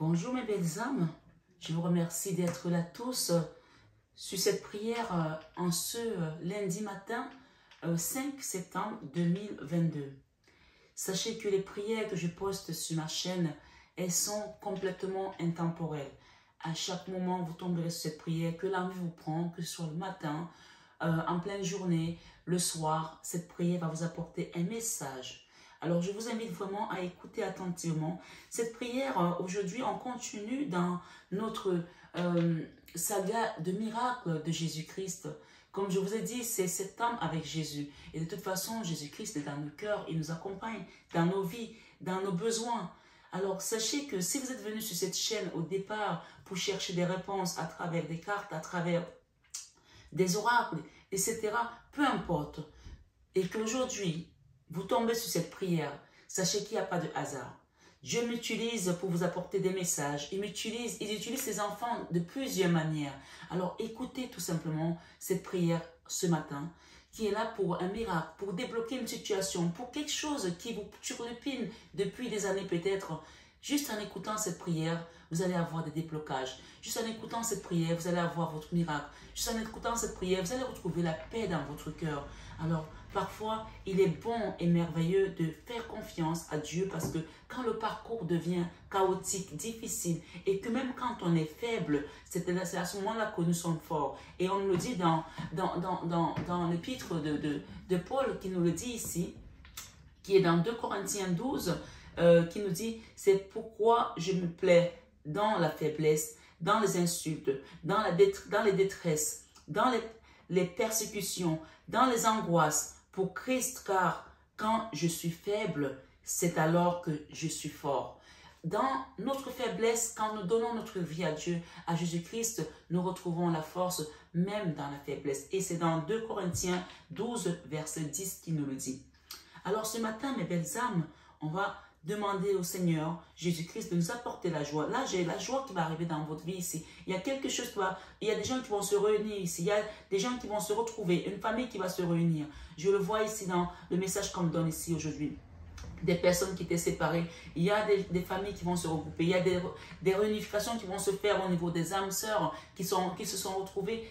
Bonjour mes belles âmes, je vous remercie d'être là tous sur cette prière en ce lundi matin 5 septembre 2022. Sachez que les prières que je poste sur ma chaîne, elles sont complètement intemporelles. À chaque moment, vous tomberez sur cette prière, que l'envie vous prend, que ce soit le matin, en pleine journée, le soir, cette prière va vous apporter un message. Alors, je vous invite vraiment à écouter attentivement. Cette prière, aujourd'hui, on continue dans notre saga de miracles de Jésus-Christ. Comme je vous ai dit, c'est septembre avec Jésus. Et de toute façon, Jésus-Christ est dans nos cœurs. Il nous accompagne dans nos vies, dans nos besoins. Alors, sachez que si vous êtes venu sur cette chaîne au départ pour chercher des réponses à travers des cartes, à travers des oracles, etc., peu importe, et qu'aujourd'hui, vous tombez sur cette prière, sachez qu'il n'y a pas de hasard. Dieu m'utilise pour vous apporter des messages. Il utilise ses enfants de plusieurs manières. Alors écoutez tout simplement cette prière ce matin, qui est là pour un miracle, pour débloquer une situation, pour quelque chose qui vous turlupine depuis des années peut-être. Juste en écoutant cette prière, vous allez avoir des déblocages. Juste en écoutant cette prière, vous allez avoir votre miracle. Juste en écoutant cette prière, vous allez retrouver la paix dans votre cœur. Alors, parfois, il est bon et merveilleux de faire confiance à Dieu parce que quand le parcours devient chaotique, difficile et que même quand on est faible, c'est à ce moment-là que nous sommes forts. Et on nous le dit dans l'épître de Paul qui nous le dit ici, qui est dans 2 Corinthiens 12, qui nous dit « C'est pourquoi je me plais dans la faiblesse, dans les insultes, dans les détresses, dans les persécutions, dans les angoisses, pour Christ, car quand je suis faible, c'est alors que je suis fort. » Dans notre faiblesse, quand nous donnons notre vie à Dieu, à Jésus-Christ, nous retrouvons la force même dans la faiblesse. Et c'est dans 2 Corinthiens 12, verset 10 qui nous le dit. Alors ce matin, mes belles âmes, on va demander au Seigneur Jésus-Christ de nous apporter la joie. Là, j'ai la joie qui va arriver dans votre vie ici. Il y a quelque chose il y a des gens qui vont se réunir ici. Il y a des gens qui vont se retrouver. Une famille qui va se réunir. Je le vois ici dans le message qu'on me donne ici aujourd'hui. Des personnes qui étaient séparées. Il y a des familles qui vont se regrouper. Il y a des réunifications qui vont se faire au niveau des âmes sœurs qui se sont retrouvées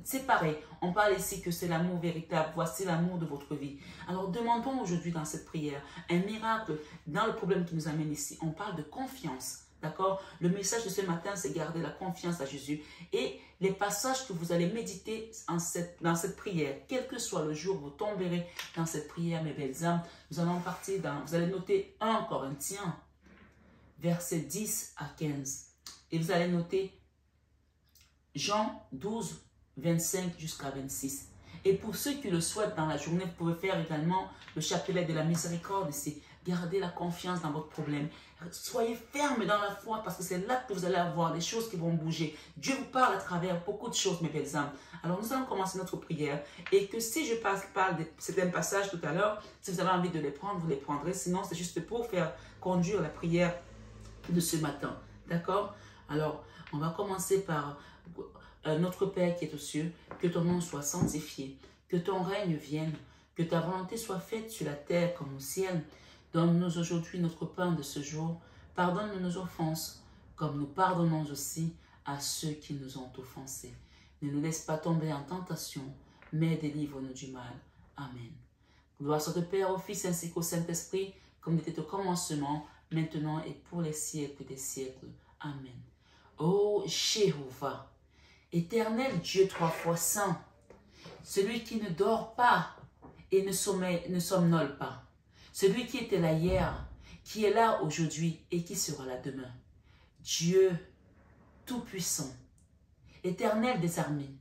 séparées. On parle ici que c'est l'amour véritable. Voici l'amour de votre vie. Alors demandons aujourd'hui dans cette prière un miracle dans le problème qui nous amène ici. On parle de confiance. D'accord? Le message de ce matin, c'est garder la confiance à Jésus. Et les passages que vous allez méditer dans cette prière, quel que soit le jour, vous tomberez dans cette prière, mes belles âmes. Nous allons partir vous allez noter 1 Corinthiens, versets 10 à 15. Et vous allez noter Jean 12, 25 jusqu'à 26. Et pour ceux qui le souhaitent dans la journée, vous pouvez faire également le chapelet de la miséricorde ici. Gardez la confiance dans votre problème. Soyez ferme dans la foi parce que c'est là que vous allez avoir des choses qui vont bouger. Dieu vous parle à travers beaucoup de choses, mes belles âmes. Alors nous allons commencer notre prière et que si je parle de certains passages tout à l'heure, si vous avez envie de les prendre, vous les prendrez. Sinon, c'est juste pour faire conduire la prière de ce matin. D'accord? Alors, on va commencer par notre Père qui est aux cieux, que ton nom soit sanctifié, que ton règne vienne, que ta volonté soit faite sur la terre comme au ciel. Donne-nous aujourd'hui notre pain de ce jour. Pardonne-nous nos offenses, comme nous pardonnons aussi à ceux qui nous ont offensés. Ne nous laisse pas tomber en tentation, mais délivre-nous du mal. Amen. Gloire soit au Père, au Fils ainsi qu'au Saint-Esprit, comme il était au commencement, maintenant et pour les siècles des siècles. Amen. Ô Jéhovah, éternel Dieu 3 fois saint, celui qui ne dort pas et ne somnole pas, celui qui était là hier, qui est là aujourd'hui et qui sera là demain. Dieu tout-puissant, éternel des armées,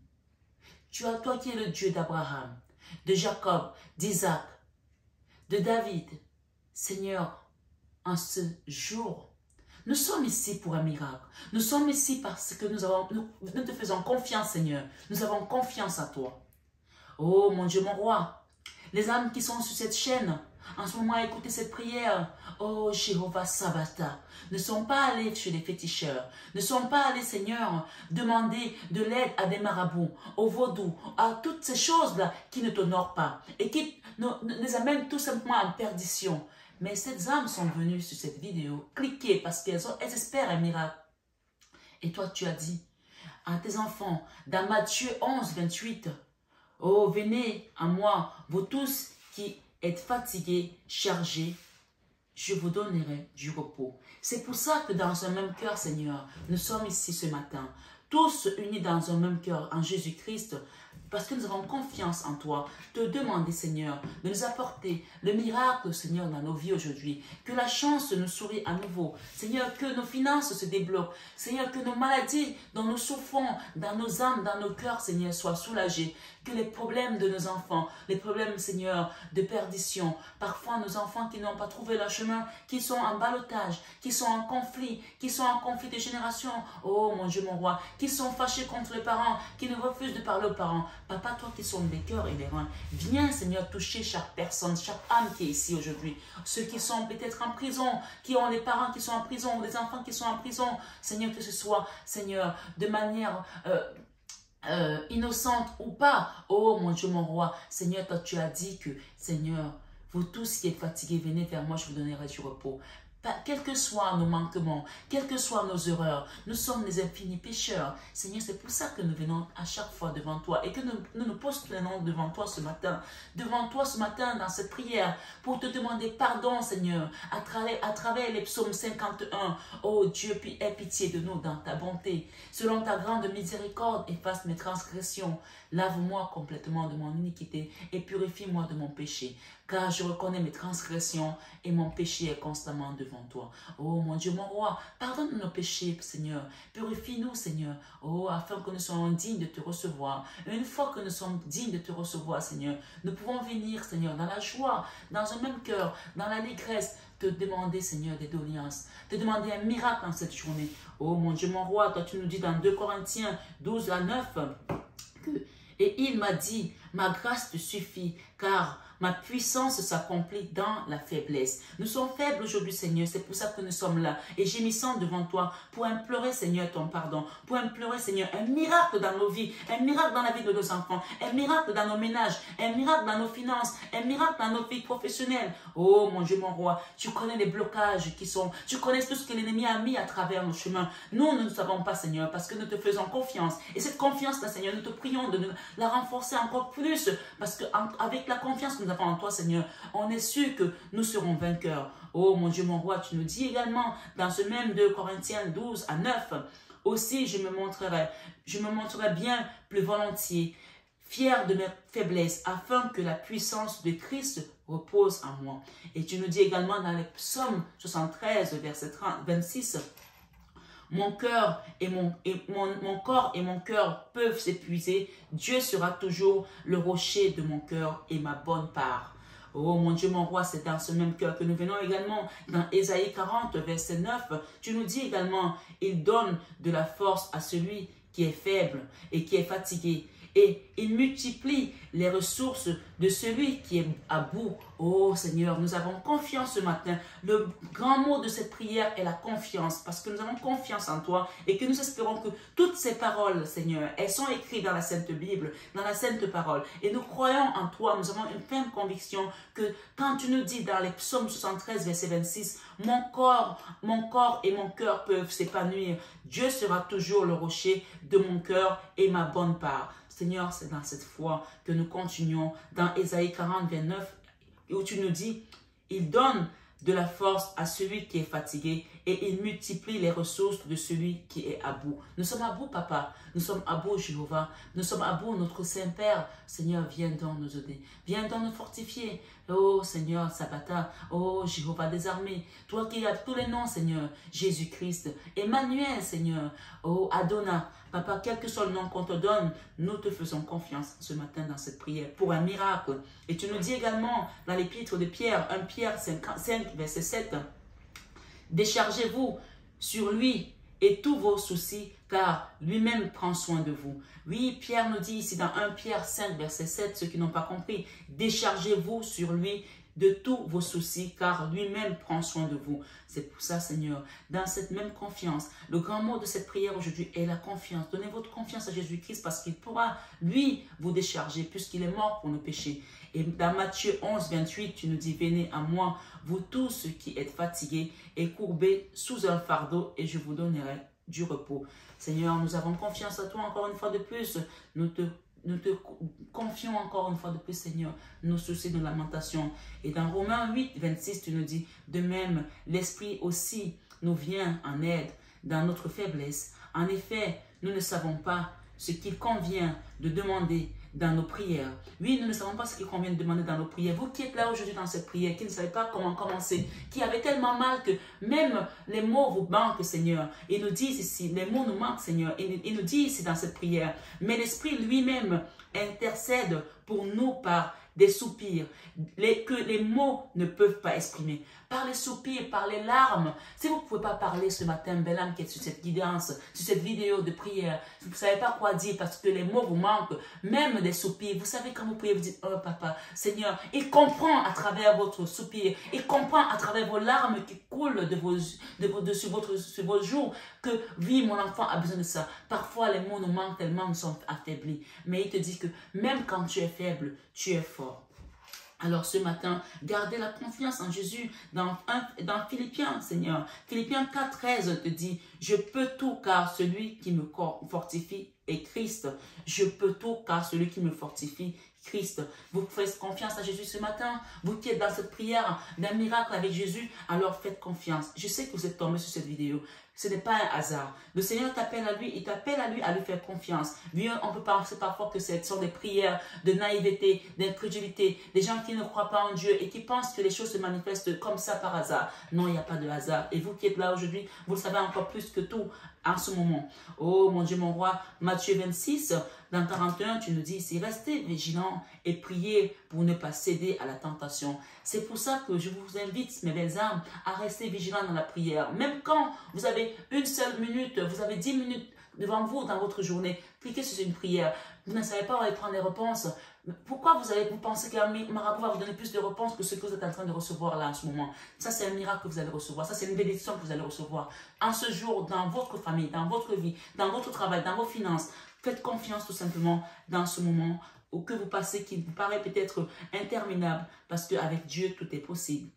toi qui es le Dieu d'Abraham, de Jacob, d'Isaac, de David, Seigneur, en ce jour, nous sommes ici pour un miracle. Nous sommes ici parce que nous te faisons confiance, Seigneur. Nous avons confiance à toi. Oh mon Dieu, mon roi, les âmes qui sont sur cette chaîne, en ce moment, écoutez cette prière. Oh, Jéhovah Sabata, ne sont pas allés chez les féticheurs, ne sont pas allés, Seigneur, demander de l'aide à des marabouts, au vaudou, à toutes ces choses-là qui ne t'honorent pas et qui nous amènent tout simplement en perdition. Mais ces âmes sont venues sur cette vidéo, cliquer parce qu'elles espèrent un miracle. Et toi, tu as dit à tes enfants, dans Matthieu 11, 28, « Oh, venez à moi, vous tous qui êtes fatigués, chargés, je vous donnerai du repos. » C'est pour ça que dans un même cœur, Seigneur, nous sommes ici ce matin, tous unis dans un même cœur en Jésus-Christ, parce que nous avons confiance en toi, te demander, Seigneur, de nous apporter le miracle, Seigneur, dans nos vies aujourd'hui. Que la chance nous sourie à nouveau. Seigneur, que nos finances se débloquent. Seigneur, que nos maladies dont nous souffrons, dans nos âmes, dans nos cœurs, Seigneur, soient soulagées. Que les problèmes de nos enfants, les problèmes, Seigneur, de perdition, parfois nos enfants qui n'ont pas trouvé leur chemin, qui sont en ballottage, qui sont en conflit de génération, oh mon Dieu, mon roi, qui sont fâchés contre les parents, qui ne refusent de parler aux parents. Papa, toi qui sondes les cœurs et les reins, viens, Seigneur, toucher chaque personne, chaque âme qui est ici aujourd'hui. Ceux qui sont peut-être en prison, qui ont les parents qui sont en prison, ou les enfants qui sont en prison, Seigneur, que ce soit, Seigneur, de manière innocente ou pas. Oh mon Dieu, mon roi, Seigneur, toi tu as dit que, Seigneur, vous tous qui êtes fatigués, venez vers moi, je vous donnerai du repos. Quels que soient nos manquements, quelles que soient nos erreurs, nous sommes des infinis pécheurs. Seigneur, c'est pour ça que nous venons à chaque fois devant toi et que nous postulons devant toi ce matin dans cette prière, pour te demander pardon, Seigneur, à travers les psaumes 51. Oh Dieu, aie pitié de nous dans ta bonté. Selon ta grande miséricorde, efface mes transgressions. Lave-moi complètement de mon iniquité et purifie-moi de mon péché. Car je reconnais mes transgressions et mon péché est constamment devant toi. Oh mon Dieu, mon roi, pardonne nos péchés, Seigneur. Purifie-nous, Seigneur. Oh, afin que nous soyons dignes de te recevoir. Et une fois que nous sommes dignes de te recevoir, Seigneur, nous pouvons venir, Seigneur, dans la joie, dans un même cœur, dans l'allégresse, te demander, Seigneur, des doléances, te demander un miracle en cette journée. Oh mon Dieu, mon roi, toi tu nous dis dans 2 Corinthiens 12 à 9 que... Et il m'a dit, ma grâce te suffit, car ma puissance s'accomplit dans la faiblesse. Nous sommes faibles aujourd'hui, Seigneur, c'est pour ça que nous sommes là. Et gémissons devant toi pour implorer, Seigneur, ton pardon. Pour implorer, Seigneur, un miracle dans nos vies, un miracle dans la vie de nos enfants, un miracle dans nos ménages, un miracle dans nos finances, un miracle dans nos vies professionnelles. Oh mon Dieu, mon roi, tu connais les blocages qui sont, tu connais tout ce que l'ennemi a mis à travers nos chemins. Nous ne savons pas, Seigneur, parce que nous te faisons confiance. Et cette confiance-là, Seigneur, nous te prions de la renforcer encore plus, parce qu'avec la confiance que nous avons en toi, Seigneur, on est sûr que nous serons vainqueurs. Oh mon Dieu, mon roi, tu nous dis également dans ce même 2 Corinthiens 12 à 9, aussi je me montrerai bien plus volontiers, fier de mes faiblesses, afin que la puissance de Christ repose en moi. Et tu nous dis également dans les psaumes 73, verset 26, mon cœur et mon corps et mon cœur peuvent s'épuiser. Dieu sera toujours le rocher de mon cœur et ma bonne part. Oh mon Dieu, mon roi, c'est dans ce même cœur que nous venons également dans Ésaïe 40, verset 9. Tu nous dis également, il donne de la force à celui qui est faible et qui est fatigué. Et il multiplie les ressources de celui qui est à bout. Oh Seigneur, nous avons confiance ce matin. Le grand mot de cette prière est la confiance, parce que nous avons confiance en toi et que nous espérons que toutes ces paroles, Seigneur, elles sont écrites dans la Sainte Bible, dans la Sainte Parole. Et nous croyons en toi, nous avons une ferme conviction que quand tu nous dis dans les psaumes 73, verset 26, mon corps et mon cœur peuvent s'épanouir. Dieu sera toujours le rocher de mon cœur et ma bonne part. Seigneur, c'est dans cette foi que nous continuons dans Ésaïe 40, 29, où tu nous dis, il donne de la force à celui qui est fatigué et il multiplie les ressources de celui qui est à bout. Nous sommes à bout, Papa. Nous sommes à bout, Jéhovah. Nous sommes à bout, notre Saint-Père. Seigneur, viens donc nous aider. Viens donc nous fortifier. Oh Seigneur, Sabata. Oh Jéhovah des armées. Toi qui as tous les noms, Seigneur. Jésus-Christ. Emmanuel, Seigneur. Oh Adonai. Papa, quel que soit le nom qu'on te donne, nous te faisons confiance ce matin dans cette prière pour un miracle. Et tu nous dis également dans l'épître de Pierre, 1 Pierre 5, verset 7, déchargez-vous sur lui et tous vos soucis, car lui-même prend soin de vous. Oui, Pierre nous dit ici dans 1 Pierre 5, verset 7, ceux qui n'ont pas compris, déchargez-vous sur lui de tous vos soucis, car lui-même prend soin de vous. C'est pour ça, Seigneur, dans cette même confiance, le grand mot de cette prière aujourd'hui est la confiance. Donnez votre confiance à Jésus-Christ parce qu'il pourra, lui, vous décharger puisqu'il est mort pour nos péchés. Et dans Matthieu 11, 28, tu nous dis, venez à moi, vous tous ceux qui êtes fatigués et courbés sous un fardeau, et je vous donnerai du repos. Seigneur, nous avons confiance à toi encore une fois de plus. Nous te confions encore une fois de plus, Seigneur, nos soucis de lamentation. Et dans Romains 8, 26, tu nous dis, de même, l'Esprit aussi nous vient en aide dans notre faiblesse. En effet, nous ne savons pas ce qu'il convient de demander dans nos prières. Oui, nous ne savons pas ce qu'il convient de demander dans nos prières. Vous qui êtes là aujourd'hui dans cette prière, qui ne savez pas comment commencer, qui avez tellement mal que même les mots vous manquent, Seigneur. Ils nous disent ici, les mots nous manquent, Seigneur. Il nous dit ici dans cette prière, mais l'Esprit lui-même intercède pour nous par des soupirs que les mots ne peuvent pas exprimer. Par les soupirs, par les larmes. Si vous ne pouvez pas parler ce matin, belle âme qui est sur cette guidance, sur cette vidéo de prière, vous ne savez pas quoi dire parce que les mots vous manquent, même des soupirs. Vous savez quand vous priez, vous dites, oh papa, Seigneur, il comprend à travers votre soupir, il comprend à travers vos larmes qui coulent sur vos joues que oui, mon enfant a besoin de ça. Parfois, les mots nous manquent tellement, nous sommes affaiblis. Mais il te dit que même quand tu es faible, tu es fort. Alors ce matin, gardez la confiance en Jésus dans Philippiens, Seigneur. Philippiens 4, 13 te dit, je peux tout car celui qui me fortifie est Christ. Je peux tout car celui qui me fortifie Christ. Vous faites confiance à Jésus ce matin. Vous qui êtes dans cette prière d'un miracle avec Jésus, alors faites confiance. Je sais que vous êtes tombé sur cette vidéo. Ce n'est pas un hasard. Le Seigneur t'appelle à lui, il t'appelle à lui faire confiance. Oui, on peut penser parfois que ce sont des prières de naïveté, d'incrédulité, des gens qui ne croient pas en Dieu et qui pensent que les choses se manifestent comme ça par hasard. Non, il n'y a pas de hasard. Et vous qui êtes là aujourd'hui, vous le savez encore plus que tout en ce moment. Oh mon Dieu, mon roi, Matthieu 26, dans 41, tu nous dis ici, restez vigilants et priez pour ne pas céder à la tentation. C'est pour ça que je vous invite, mes belles âmes, à rester vigilants dans la prière. Même quand vous avez une seule minute, vous avez 10 minutes devant vous dans votre journée, cliquez sur une prière. Vous ne savez pas où aller prendre les réponses. Pourquoi vous pensez qu'un marabout va vous donner plus de réponses que ce que vous êtes en train de recevoir là en ce moment? Ça, c'est un miracle que vous allez recevoir. Ça, c'est une bénédiction que vous allez recevoir. En ce jour, dans votre famille, dans votre vie, dans votre travail, dans vos finances, faites confiance tout simplement dans ce moment que vous passez qui vous paraît peut-être interminable parce qu'avec Dieu, tout est possible.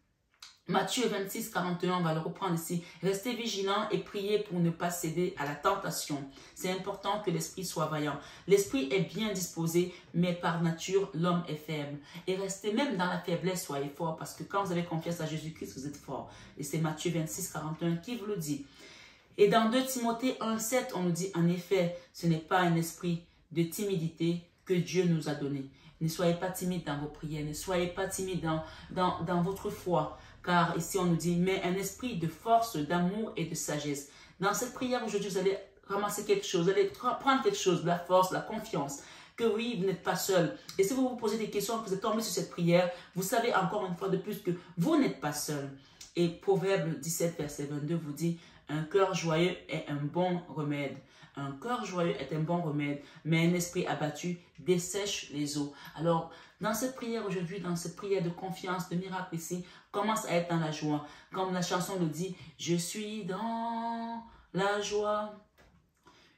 Matthieu 26, 41, on va le reprendre ici. Restez vigilants et priez pour ne pas céder à la tentation. C'est important que l'esprit soit vaillant. L'esprit est bien disposé, mais par nature, l'homme est faible. Et restez même dans la faiblesse, soyez forts, parce que quand vous avez confiance à Jésus-Christ, vous êtes forts. Et c'est Matthieu 26, 41 qui vous le dit. Et dans 2 Timothée 1, 7, on nous dit, en effet, ce n'est pas un esprit de timidité que Dieu nous a donné. Ne soyez pas timide dans vos prières, ne soyez pas timide dans votre foi. Car ici, on nous dit, mais un esprit de force, d'amour et de sagesse. Dans cette prière aujourd'hui, vous allez ramasser quelque chose, vous allez prendre quelque chose, de la force, de la confiance. Que oui, vous n'êtes pas seul. Et si vous vous posez des questions, que vous êtes tombé sur cette prière, vous savez encore une fois de plus que vous n'êtes pas seul. Et Proverbe 17, verset 22 vous dit, un cœur joyeux est un bon remède. Un cœur joyeux est un bon remède, mais un esprit abattu dessèche les eaux. Alors, dans cette prière aujourd'hui, dans cette prière de confiance, de miracle ici, commence à être dans la joie. Comme la chanson le dit, je suis dans la joie,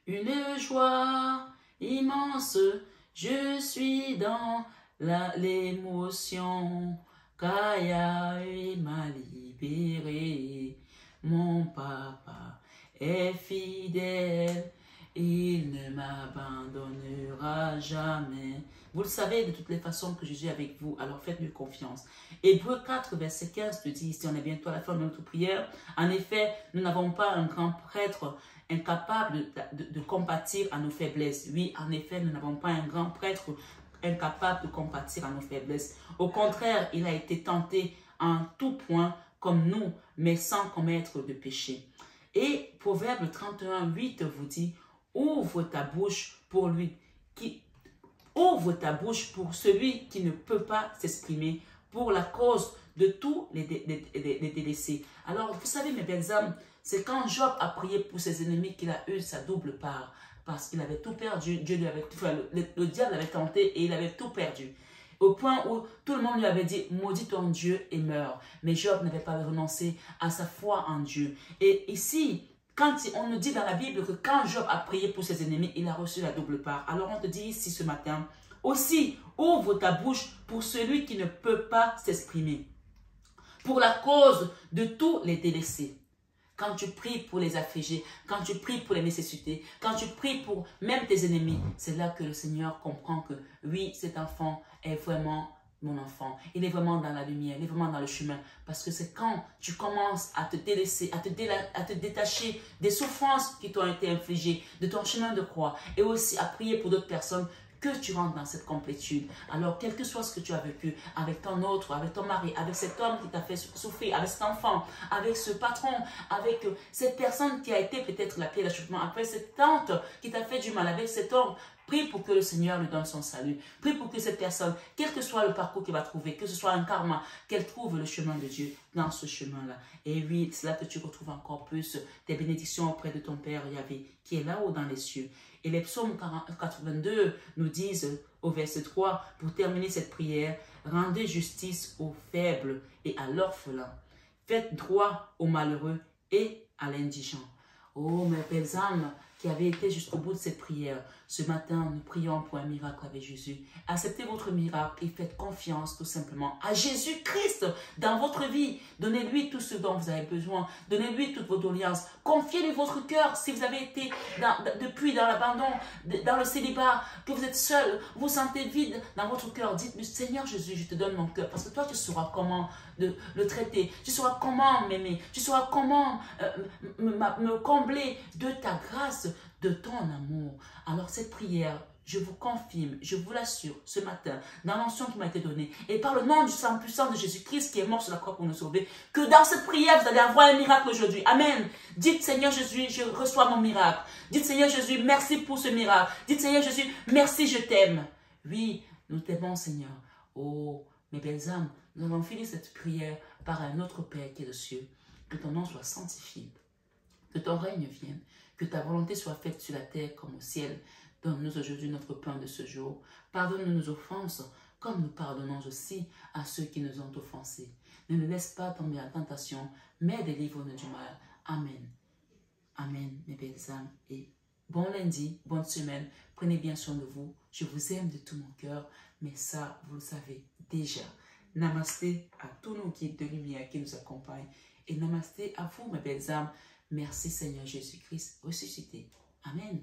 une joie immense, je suis dans l'émotion, Kaya m'a libéré, mon papa est fidèle, il ne m'abandonnera jamais. Vous le savez de toutes les façons que je suis avec vous, alors faites-lui confiance. Hébreux 4, verset 15 te dit, ici on est bientôt à la fin de notre prière, en effet, nous n'avons pas un grand prêtre incapable de compatir à nos faiblesses. Oui, en effet, nous n'avons pas un grand prêtre incapable de compatir à nos faiblesses. Au contraire, il a été tenté en tout point comme nous, mais sans commettre de péché. Et Proverbe 31, 8 vous dit, ouvre ta bouche pour lui, ouvre ta bouche pour celui qui ne peut pas s'exprimer, pour la cause de tous les délaissés. Alors, vous savez, mes belles âmes, c'est quand Job a prié pour ses ennemis qu'il a eu sa double part, parce qu'il avait tout perdu. Dieu lui avait tout fait, le diable l'avait tenté et il avait tout perdu. Au point où tout le monde lui avait dit, maudit ton Dieu et meurs. Mais Job n'avait pas renoncé à sa foi en Dieu. Et ici, quand on nous dit dans la Bible que quand Job a prié pour ses ennemis, il a reçu la double part. Alors on te dit ici ce matin, aussi ouvre ta bouche pour celui qui ne peut pas s'exprimer, pour la cause de tous les délaissés. Quand tu pries pour les affligés, quand tu pries pour les nécessités, quand tu pries pour même tes ennemis, c'est là que le Seigneur comprend que oui, cet enfant est vraiment mon enfant. Il est vraiment dans la lumière, il est vraiment dans le chemin. Parce que c'est quand tu commences à te délaisser, à te détacher des souffrances qui t'ont été infligées, de ton chemin de croix, et aussi à prier pour d'autres personnes, que tu rentres dans cette complétude. Alors, quel que soit ce que tu as vécu avec ton autre, avec ton mari, avec cet homme qui t'a fait souffrir, avec cet enfant, avec ce patron, avec cette personne qui a été peut-être la pierre d'achoppement, avec cette tante qui t'a fait du mal, avec cet homme, prie pour que le Seigneur lui donne son salut. Prie pour que cette personne, quel que soit le parcours qu'elle va trouver, que ce soit un karma, qu'elle trouve le chemin de Dieu dans ce chemin-là. Et oui, c'est là que tu retrouves encore plus tes bénédictions auprès de ton Père Yahvé, qui est là-haut dans les cieux. Et les psaumes 82 nous disent au verset 3, pour terminer cette prière, rendez justice aux faibles et à l'orphelin. Faites droit aux malheureux et à l'indigent. Oh, mes belles âmes qui avaient été jusqu'au bout de cette prière, ce matin, nous prions pour un miracle avec Jésus. Acceptez votre miracle et faites confiance tout simplement à Jésus-Christ dans votre vie. Donnez-lui tout ce dont vous avez besoin. Donnez-lui toutes vos doléances. Confiez-lui votre cœur si vous avez été depuis dans l'abandon, dans le célibat, que vous êtes seul, vous vous sentez vide dans votre cœur. Dites-lui, Seigneur Jésus, je te donne mon cœur parce que toi, tu sauras comment le traiter. Tu sauras comment m'aimer. Tu sauras comment me combler de ta grâce, de ton amour. Alors cette prière, je vous confirme, je vous l'assure, ce matin, dans l'onction qui m'a été donnée, et par le nom du sang puissant de Jésus-Christ qui est mort sur la croix pour nous sauver, que dans cette prière, vous allez avoir un miracle aujourd'hui. Amen. Dites, Seigneur Jésus, je reçois mon miracle. Dites, Seigneur Jésus, merci pour ce miracle. Dites, Seigneur Jésus, merci, je t'aime. Oui, nous t'aimons, Seigneur. Oh, mes belles âmes, nous allons finir cette prière par un autre Père qui est aux cieux. Que ton nom soit sanctifié, que ton règne vienne, que ta volonté soit faite sur la terre comme au ciel. Donne-nous aujourd'hui notre pain de ce jour. Pardonne-nous nos offenses, comme nous pardonnons aussi à ceux qui nous ont offensés. Ne nous laisse pas tomber en tentation, mais délivre-nous du mal. Amen. Amen, mes belles âmes. Et bon lundi, bonne semaine. Prenez bien soin de vous. Je vous aime de tout mon cœur, mais ça, vous le savez déjà. Namasté à tous nos guides de lumière qui nous accompagnent. Et namasté à vous, mes belles âmes. Merci Seigneur Jésus-Christ ressuscité. Amen.